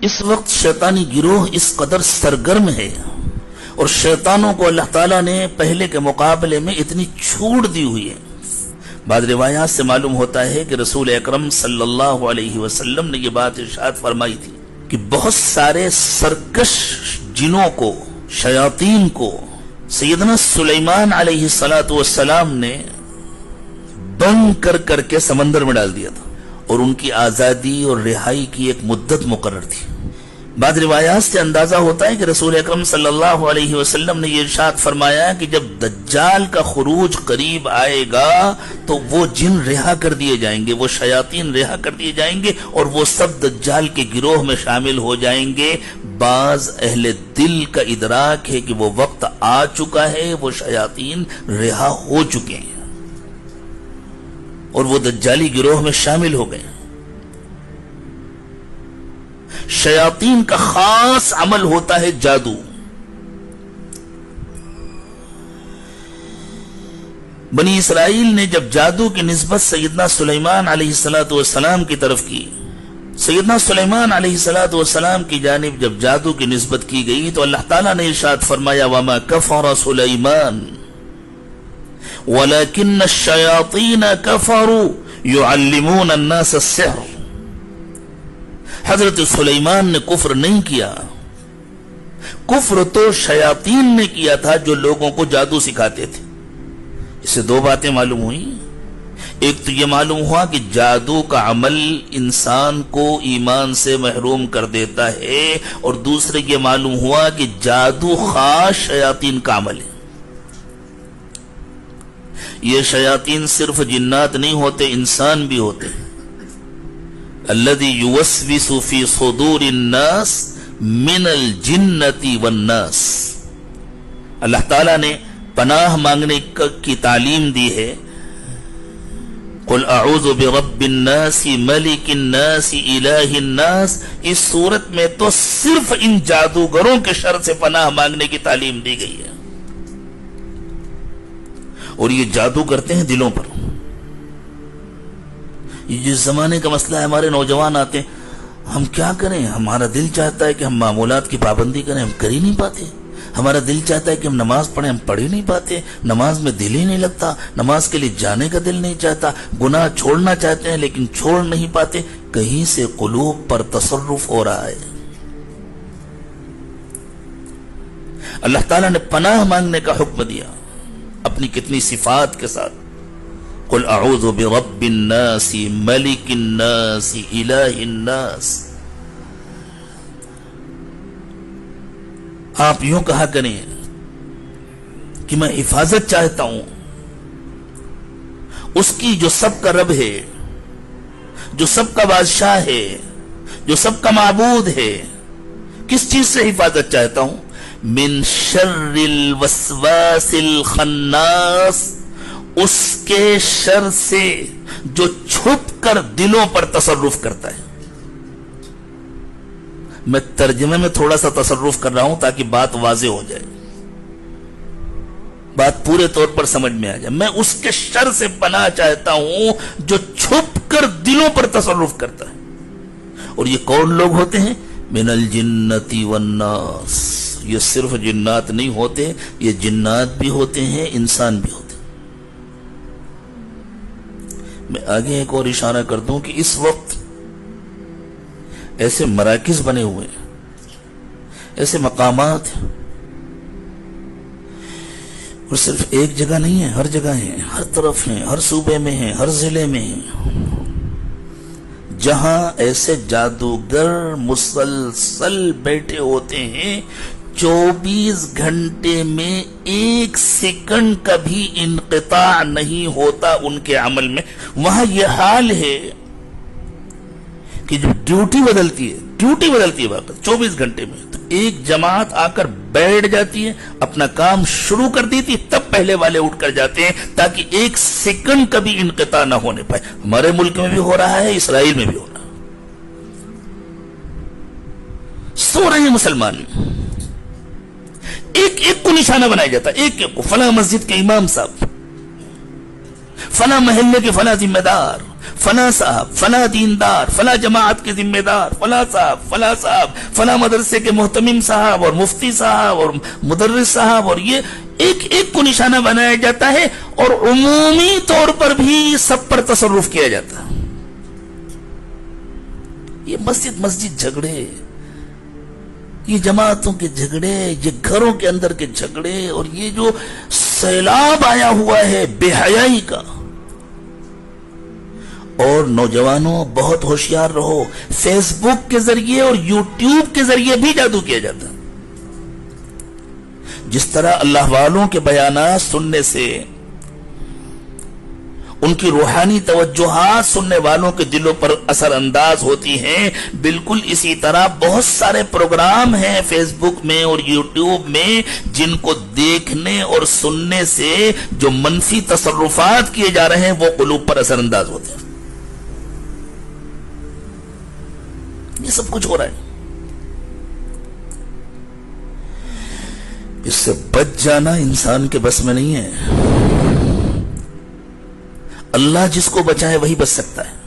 اس وقت شیطانی گروہ اس قدر سرگرم ہے اور شیطانوں کو اللہ تعالیٰ نے پہلے کے مقابلے میں اتنی چھوٹ دی ہوئی ہے. بعض روایات سے معلوم ہوتا ہے کہ رسول اکرم صلی اللہ علیہ وسلم نے یہ بات ارشاد فرمائی تھی کہ بہت سارے سرکش جنوں کو، شیاطین کو سیدنا سلیمان علیہ السلام نے بند کر کر کے سمندر میں ڈال دیا تھا اور ان کی آزادی اور رہائی کی ایک مدت مقرر تھی. بعض روایات سے اندازہ ہوتا ہے کہ رسول اکرم صلی اللہ علیہ وسلم نے یہ ارشاد فرمایا کہ جب دجال کا خروج قریب آئے گا تو وہ جن رہا کر دیے جائیں گے، وہ شیاطین رہا کر دیے جائیں گے اور وہ سب دجال کے گروہ میں شامل ہو جائیں گے. بعض اہل دل کا ادراک ہے کہ وہ وقت آ چکا ہے، وہ شیاطین رہا ہو چکے ہیں اور وہ دجالی گروہ میں شامل ہو گئے. شیاطین کا خاص عمل ہوتا ہے جادو. بنی اسرائیل نے جب جادو کی نسبت سیدنا سلیمان علیہ السلام کی طرف کی، سیدنا سلیمان علیہ السلام کی جانب جب جادو کی نسبت کی گئی تو اللہ تعالیٰ نے ارشاد فرمایا وَمَا كَفَرَ سُلَيْمَانُ وَلَكِنَّ الشَّيَاطِينَ كَفَرُوا يُعَلِّمُونَ النَّاسَ السِّحْرَ. حضرت سلیمان نے کفر نہیں کیا، کفر تو شیاطین نے کیا تھا جو لوگوں کو جادو سکھاتے تھے. اس سے دو باتیں معلوم ہوئی. ایک تو یہ معلوم ہوا کہ جادو کا عمل انسان کو ایمان سے محروم کر دیتا ہے، اور دوسرے یہ معلوم ہوا کہ جادو خاص شیاطین کا عمل ہے. یہ شیاطین صرف جنات نہیں ہوتے، انسان بھی ہوتے. الذی یوسوس فی صدور الناس من الجنة والناس. اللہ تعالیٰ نے پناہ مانگنے کی تعلیم دی ہے. قل اعوذ برب الناس ملک الناس الہ الناس. اس صورت میں تو صرف ان جادوگروں کے شر سے پناہ مانگنے کی تعلیم دی گئی ہے، اور یہ جادو کرتے ہیں دلوں پر. یہ جس زمانے کا مسئلہ ہے، ہمارے نوجوان آتے ہیں، ہم کیا کریں، ہمارا دل چاہتا ہے کہ ہم معمولات کی پابندی کریں، ہم کر ہی نہیں پاتے. ہمارا دل چاہتا ہے کہ ہم نماز پڑھیں، ہم پڑھ ہی نہیں پاتے. نماز میں دل ہی نہیں لگتا، نماز کے لیے جانے کا دل نہیں چاہتا. گناہ چھوڑنا چاہتے ہیں لیکن چھوڑ نہیں پاتے. کہیں سے قلوب پر تصرف ہو رہا ہے. اللہ تعالیٰ نے پناہ مانگنے کا حکم دیا اپنی کتنی صفات کے ساتھ. قل اعوذ برب الناس ملک الناس الہ الناس. آپ یوں کہا کریں کہ میں حفاظت چاہتا ہوں اس کی جو سب کا رب ہے، جو سب کا بادشاہ ہے، جو سب کا معبود ہے. کس چیز سے حفاظت چاہتا ہوں؟ من شر الوسواس الخناس. اس کے شر سے جو چھپ کر دلوں پر تصرف کرتا ہے. میں ترجمے میں تھوڑا سا تصرف کر رہا ہوں تاکہ بات واضح ہو جائے، بات پورے طور پر سمجھ میں آ جائے. میں اس کے شر سے پناہ چاہتا ہوں جو چھپ کر دلوں پر تصرف کرتا ہے. اور یہ کون لوگ ہوتے ہیں؟ من الجنة والناس. یہ صرف جنات نہیں ہوتے، یہ جنات بھی ہوتے ہیں، انسان بھی ہوتے ہیں. میں آگے ایک اور اشارہ کر دوں کہ اس وقت ایسے مراکز بنے ہوئے ہیں، ایسے مقامات ہیں، اور صرف ایک جگہ نہیں ہے، ہر جگہ ہیں، ہر طرف ہیں، ہر صوبے میں ہیں، ہر ضلع میں ہیں، جہاں ایسے جادوگر مسلسل بیٹھے ہوتے ہیں. 24 گھنٹے میں 1 سیکنڈ کا بھی انقطاع نہیں ہوتا ان کے عمل میں. وہاں یہ حال ہے کہ جو ڈیوٹی بدلتی ہے واقعی 24 گھنٹے میں، تو ایک جماعت آ کر بیٹھ جاتی ہے، اپنا کام شروع کر دیتی ہے، تب پہلے والے اٹھ کر جاتے ہیں تاکہ 1 سیکنڈ کا بھی انقطاع نہ ہونے پائے. ہمارے ملک میں بھی ہو رہا ہے، اسرائیل میں بھی ہو رہا ہے. سو رہے ہیں مسلمان، ایک ایک کو نشانہ بنایا جاتا ہے، ایک ایک کو. فلاں مسجد کے امام صاحب، فلاں محلے کے فلاں ذمہ دار، فلاں صاحب، فلاں دیندار، فلاں جماعت کے ذمہ دار، فلاں صاحب، فلاں مدرسے کے محتمم صاحب اور مفتی صاحب اور مدرس صاحب، اور یہ ایک ایک کو نشانہ بنایا جاتا ہے، اور عمومی طور پر بھی سب پر تصرف کیا جاتا ہے۔ یہ مسجد جھگڑے، یہ جماعتوں کے جھگڑے، یہ گھروں کے اندر کے جھگڑے، اور یہ جو سیلاب آیا ہوا ہے بے حیائی کا۔ اور نوجوانوں بہت ہوشیار رہو، فیس بک کے ذریعے اور یوٹیوب کے ذریعے بھی جادو کیا جاتا ہے۔ جس طرح اللہ والوں کے بیانات سننے سے ان کی روحانی توجہات سننے والوں کے دلوں پر اثر انداز ہوتی ہیں، بالکل اسی طرح بہت سارے پروگرام ہیں فیس بک میں اور یوٹیوب میں جن کو دیکھنے اور سننے سے جو منفی تصرفات کیے جا رہے ہیں وہ قلوب پر اثر انداز ہوتے ہیں۔ یہ سب کچھ ہو رہا ہے۔ اس سے بچ جانا انسان کے بس میں نہیں ہے۔ اللہ جس کو بچائے وہی بچ سکتا ہے۔